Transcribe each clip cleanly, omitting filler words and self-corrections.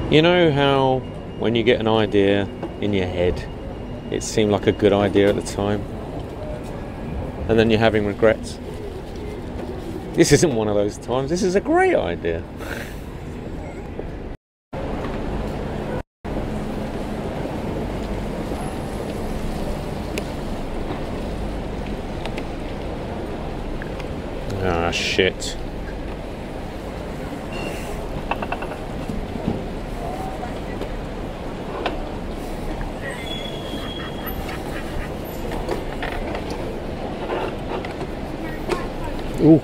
You know how when you get an idea in your head, it seemed like a good idea at the time, and then you're having regrets? This isn't one of those times. This is a great idea. Ah, shit. Ooh.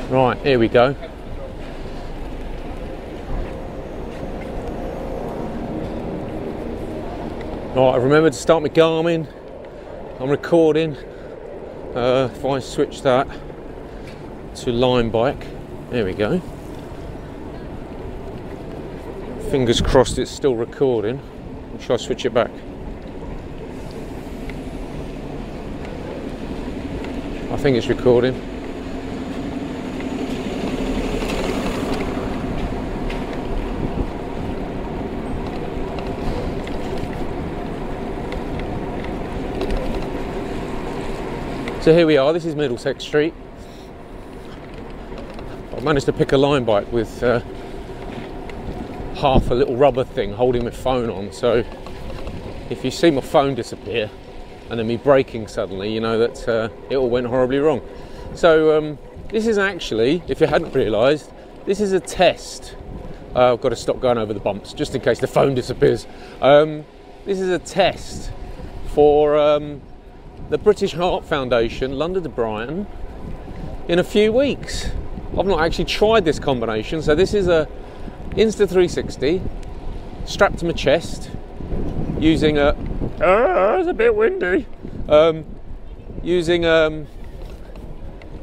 Right, here we go. Right, I've remembered to start my Garmin. I'm recording. If I switch that to line bike, there we go. Fingers crossed it's still recording. Shall I switch it back? I think it's recording. So here we are, this is Middlesex Street. I've managed to pick a line bike with half a little rubber thing holding my phone on, so if you see my phone disappear and then me braking suddenly, you know that it all went horribly wrong. So this is actually, if you hadn't realised, this is a test. I've got to stop going over the bumps just in case the phone disappears. This is a test for the British Heart Foundation, London to Brighton, in a few weeks. I've not actually tried this combination, so this is a Insta360 strapped to my chest using a it's a bit windy, using my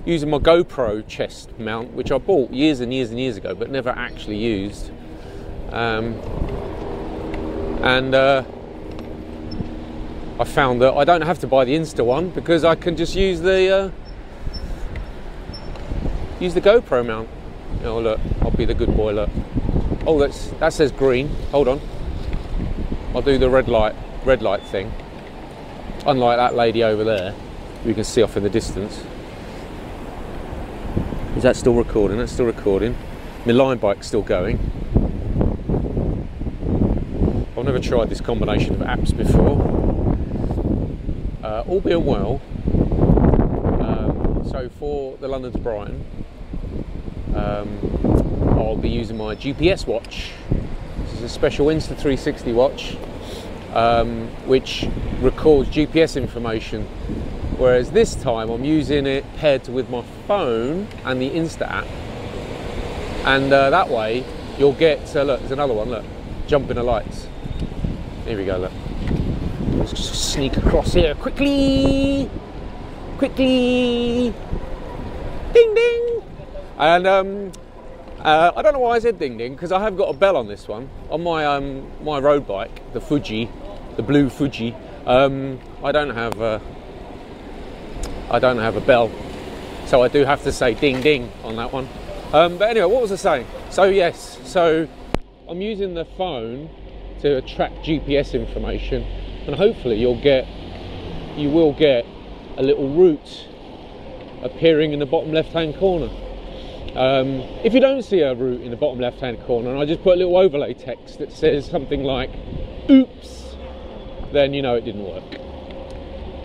GoPro chest mount, which I bought years and years and years ago but never actually used, and I found that I don't have to buy the Insta one because I can just use the GoPro mount. Oh look, I'll be the good boy, look. Oh, that says green. Hold on. I'll do the red light thing. Unlike that lady over there, you can see off in the distance. Is that still recording? That's still recording. My line bike's still going. I've never tried this combination of apps before. All being well, so for the London to Brighton, I'll be using my GPS watch. This is a special Insta360 watch, which records GPS information, whereas this time I'm using it paired with my phone and the Insta app, and that way you'll get, look, there's another one, look, jumping the lights. Here we go, look. Let's just sneak across here quickly, ding ding. And I don't know why I said ding ding, because I have got a bell on this one, on my my road bike, the Fuji, the blue Fuji. I don't have a bell, so I do have to say ding ding on that one. But anyway, what was I saying? So yes, so I'm using the phone to track GPS information, and hopefully you will get a little route appearing in the bottom left hand corner. If you don't see a route in the bottom left hand corner and I just put a little overlay text that says something like oops, then you know it didn't work.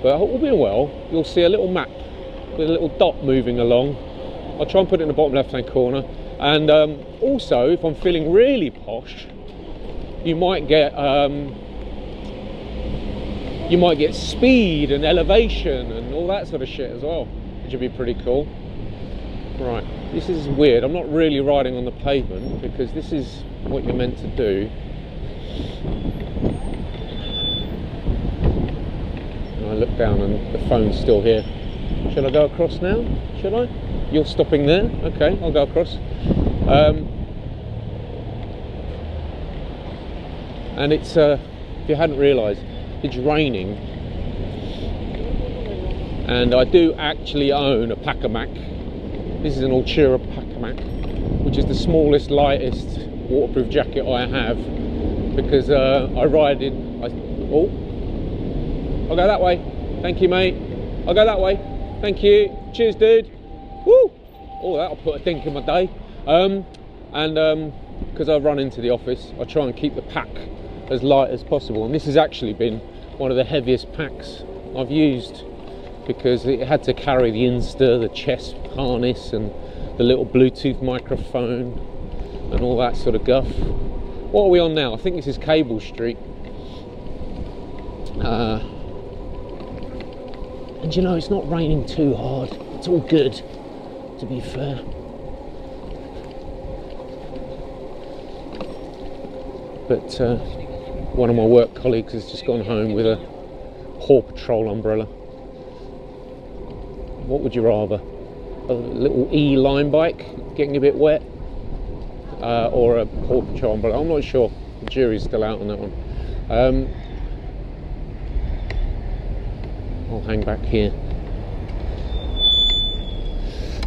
But all being well, you'll see a little map with a little dot moving along. I'll try and put it in the bottom left hand corner, and also if I'm feeling really posh, you might get speed and elevation and all that sort of shit as well, which would be pretty cool. Right, this is weird. I'm not really riding on the pavement because this is what you're meant to do. And I look down and the phone's still here. Should I go across now? Should I? You're stopping there? Okay, I'll go across. and it's if you hadn't realised, it's raining, and I do actually own a Pacamac. This is an Ultura Pacamac, which is the smallest, lightest waterproof jacket I have, because I ride in. Oh, I'll go that way. Thank you, mate. I'll go that way. Thank you. Cheers, dude. Woo! Oh, that'll put a dink in my day. Because I run into the office, I try and keep the pack as light as possible, and this has actually been one of the heaviest packs I've used, because it had to carry the Insta, the chest harness, and the little Bluetooth microphone and all that sort of guff. What are we on now? I think this is Cable Street. And you know, it's not raining too hard. It's all good, to be fair. But one of my work colleagues has just gone home with a Paw Patrol umbrella. What would you rather? A little line bike getting a bit wet, or a Paw Patrol umbrella? I'm not sure. The jury's still out on that one. I'll hang back here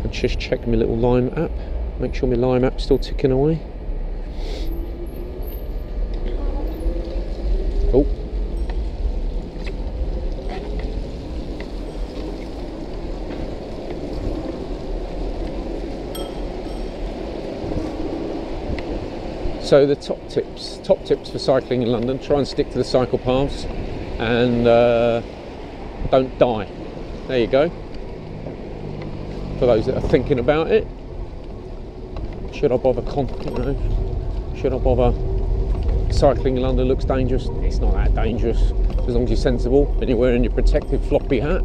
and just check my little Lime app. Make sure my Lime app's still ticking away. Oh. So the top tips for cycling in London: try and stick to the cycle paths, and don't die. There you go. For those that are thinking about it, should I bother? Should I bother? Cycling in London looks dangerous. It's not that dangerous as long as you're sensible and you're wearing your protective floppy hat.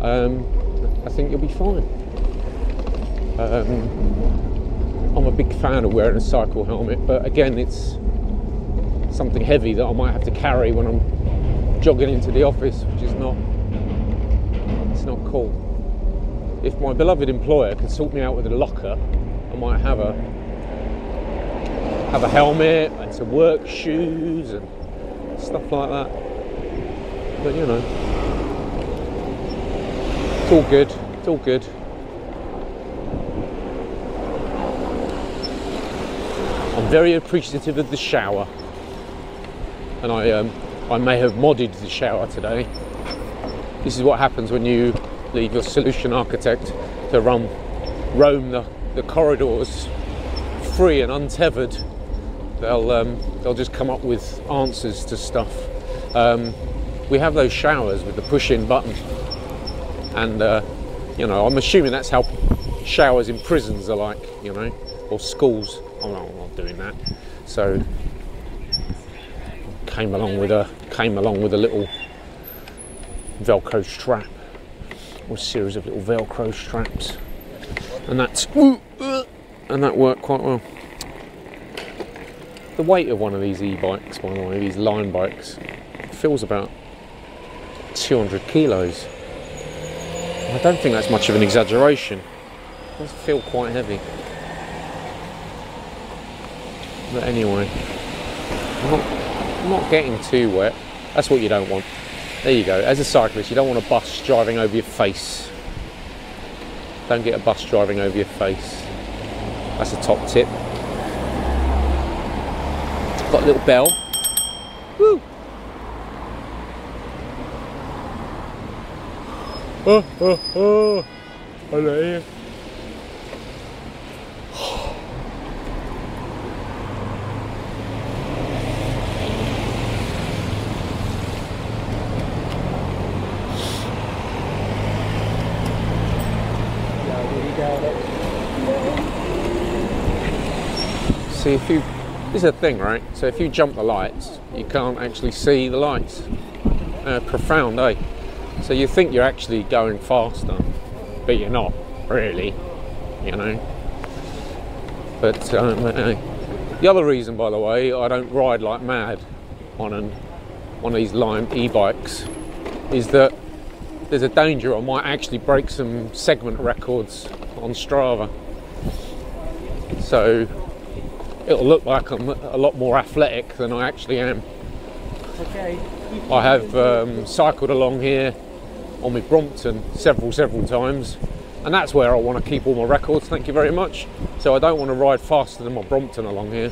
I think you'll be fine. I'm a big fan of wearing a cycle helmet, but again, it's something heavy that I might have to carry when I'm jogging into the office, which is not cool. If my beloved employer can sort me out with a locker, I might have a helmet and some work shoes and stuff like that. But you know, it's all good. It's all good. I'm very appreciative of the shower, and I may have modded the shower today. This is what happens when you leave your solution architect to roam the corridors free and untethered. They'll just come up with answers to stuff. We have those showers with the push-in button, and you know, I'm assuming that's how showers in prisons are like, you know, or schools. I'm not doing that. So came along with a little Velcro strap, or a series of little Velcro straps, and that worked quite well. The weight of one of these e-bikes, by the way, these line bikes, feels about 200 kilos. I don't think that's much of an exaggeration. It does feel quite heavy. But anyway, I'm not getting too wet. That's what you don't want. There you go. As a cyclist, you don't want a bus driving over your face. Don't get a bus driving over your face. That's a top tip. Got a little bell. Woo! Oh! I know you. See, this is the thing, right? So if you jump the lights, you can't actually see the lights. Profound, eh? So you think you're actually going faster, but you're not really, you know. But the other reason, by the way, I don't ride like mad on one of these Lime e-bikes is that there's a danger I might actually break some segment records on Strava. So it'll look like I'm a lot more athletic than I actually am. Okay. I have cycled along here on my Brompton several times, and that's where I want to keep all my records, thank you very much. So I don't want to ride faster than my Brompton along here.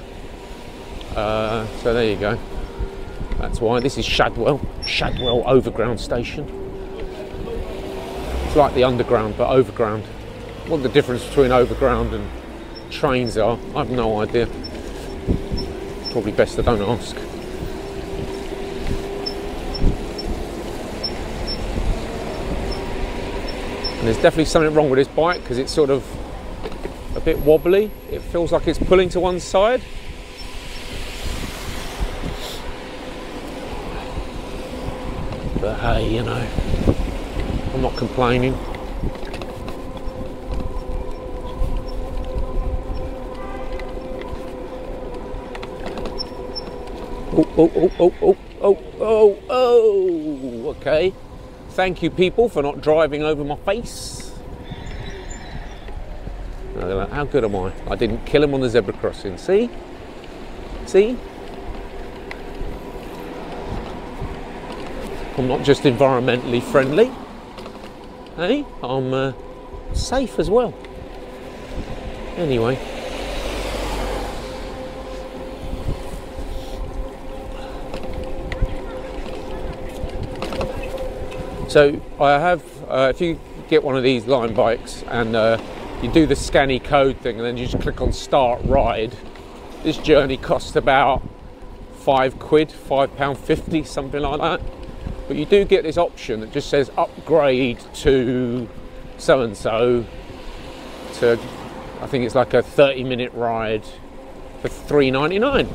So there you go. That's why. This is Shadwell Overground Station. It's like the underground but overground. What the difference between overground and trains are, I have no idea. Probably best I don't ask. And there's definitely something wrong with this bike because it's sort of a bit wobbly. It feels like it's pulling to one side. But hey, you know, I'm not complaining. Oh, okay. Thank you, people, for not driving over my face. How good am I? I didn't kill him on the zebra crossing. See? See? I'm not just environmentally friendly. Hey, I'm safe as well. Anyway. So I have, if you get one of these line bikes and you do the scanny code thing and then you just click on start ride, this journey costs about £5, £5.50, something like that. But you do get this option that just says upgrade to so-and-so to, I think it's like a 30-minute ride for £3.99.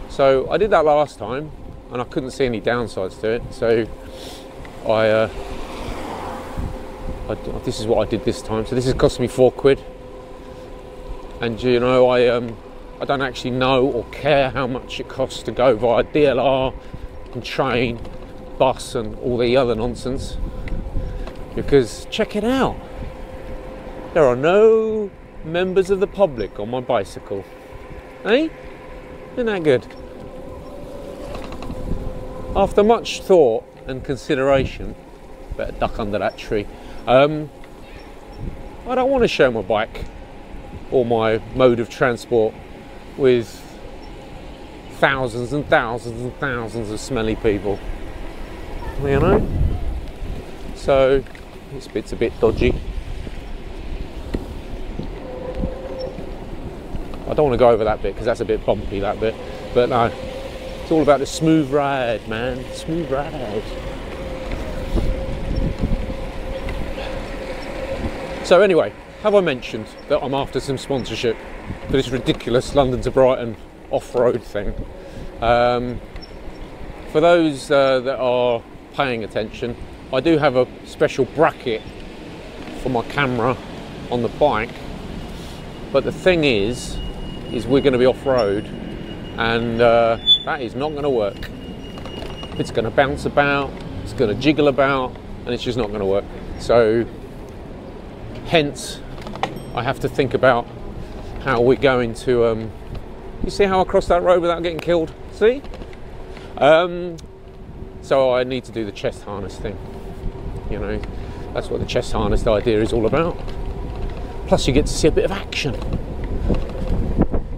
So I did that last time and I couldn't see any downsides to it. So this is what I did this time. So this has cost me £4. And you know, I don't actually know or care how much it costs to go via DLR and train, bus and all the other nonsense, because check it out, there are no members of the public on my bicycle. Eh? Isn't that good? After much thought and consideration, better duck under that tree, I don't want to share my bike or my mode of transport with thousands and thousands and thousands of smelly people, you know. So this bit's a bit dodgy. I don't want to go over that bit because that's a bit bumpy, that bit, but no, it's all about the smooth ride, man. Smooth ride. So anyway, have I mentioned that I'm after some sponsorship for this ridiculous London to Brighton off-road thing? For those that are paying attention, I do have a special bracket for my camera on the bike, but the thing is we're going to be off-road, and that is not going to work. It's going to bounce about, it's going to jiggle about, and it's just not going to work. So hence I have to think about how we're going to you see how I crossed that road without getting killed? See? So I need to do the chest harness thing. You know, that's what the chest harness idea is all about. Plus you get to see a bit of action.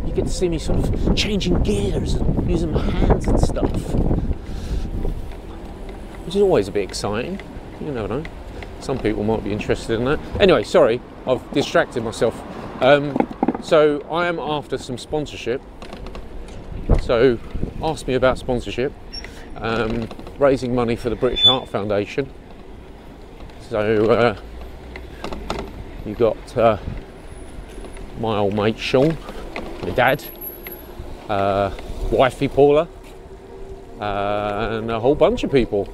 You get to see me sort of changing gears and using my hands and stuff, which is always a bit exciting. You never know. Some people might be interested in that. Anyway, sorry, I've distracted myself. So I am after some sponsorship. So ask me about sponsorship. Raising money for the British Heart Foundation. So you got my old mate Sean, my dad, wifey Paula, and a whole bunch of people.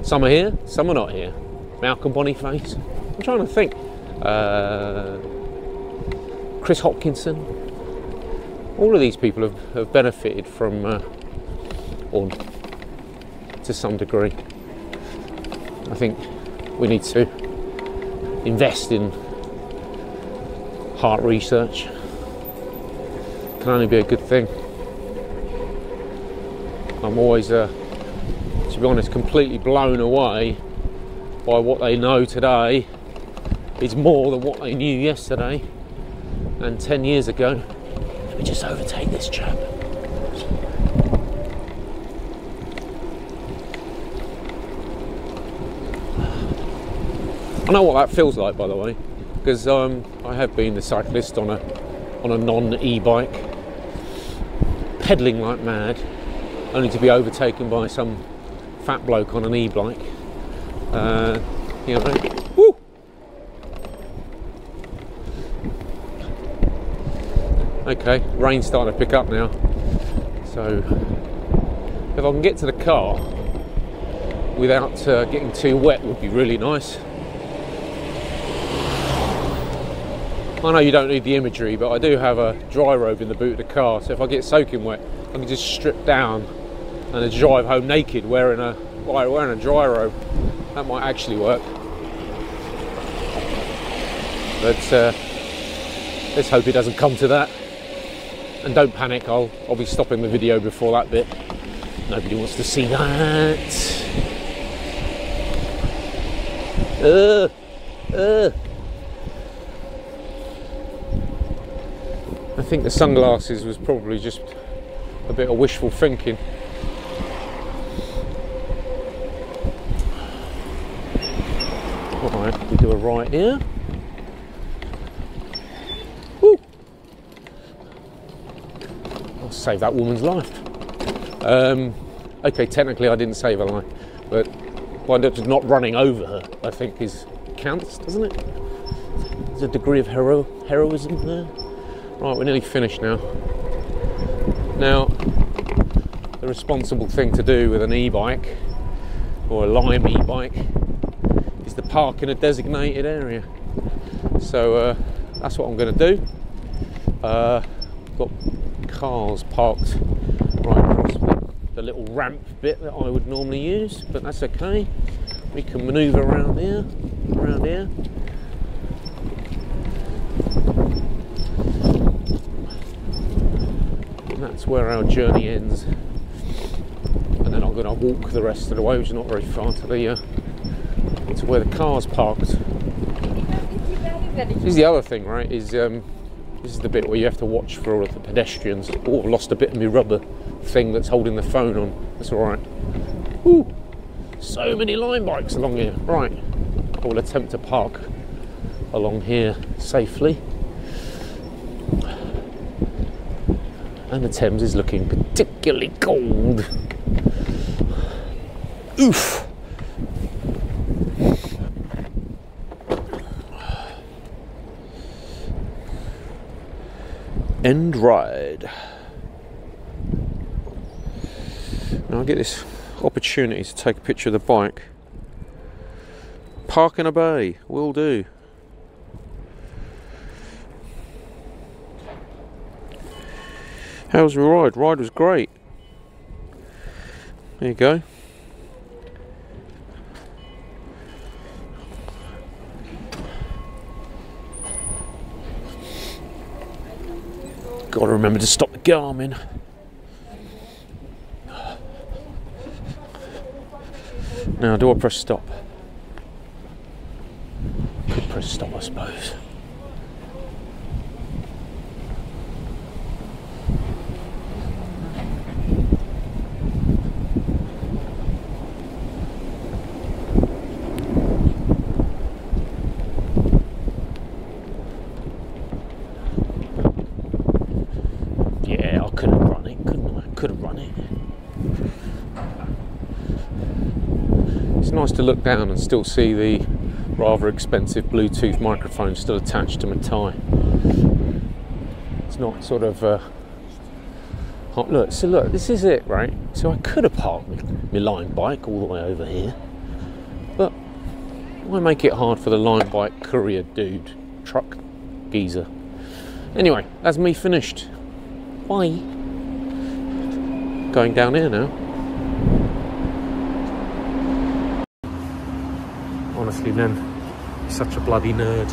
Some are here, some are not here. Malcolm Boniface, I'm trying to think. Chris Hopkinson. All of these people have benefited from, or to some degree. I think we need to invest in heart research. can only be a good thing. I'm always, to be honest, completely blown away by what they know today is more than what they knew yesterday and 10 years ago. Let me just overtake this chap. I know what that feels like, by the way, because I have been the cyclist on a non-e-bike, pedalling like mad, only to be overtaken by some fat bloke on an e-bike. You know, woo! Okay, rain's starting to pick up now, so if I can get to the car without getting too wet would be really nice. I know you don't need the imagery, but I do have a dry robe in the boot of the car, so if I get soaking wet, I can just strip down and drive home naked wearing a dry robe. That might actually work. But let's hope it doesn't come to that. And don't panic, I'll be stopping the video before that bit. Nobody wants to see that. I think the sunglasses was probably just a bit of wishful thinking. Alright, we do a right here. Woo! I'll save that woman's life. Okay, technically I didn't save her life, but not running over her, I think, counts, doesn't it? There's a degree of heroism there. Right, we're nearly finished now. Now, the responsible thing to do with an e-bike, or a Lime e-bike, is to park in a designated area. So that's what I'm going to do. Got cars parked right across the little ramp bit that I would normally use, but that's okay. We can manoeuvre around here. That's where our journey ends, and then I'm going to walk the rest of the way, which is not very far, to where the car's parked. This is the other thing, right? This is the bit where you have to watch for all of the pedestrians. Oh, I've lost a bit of my rubber thing that's holding the phone on. That's all right. Ooh, so many Lime bikes along here. Right, I will attempt to park along here safely. And the Thames is looking particularly cold. Oof. End ride. Now I get this opportunity to take a picture of the bike. Park in a bay, will do. How was your ride? Ride was great. There you go. Got to remember to stop the Garmin. Now, do I press stop? Could press stop, I suppose. It's nice to look down and still see the rather expensive Bluetooth microphone still attached to my tie. It's not sort of look, so look, this is it, right? So I could have parked my Lime bike all the way over here, but why make it hard for the Lime bike courier dude, truck geezer? Anyway, that's me finished. Bye. Going down here now. Honestly, then, such a bloody nerd.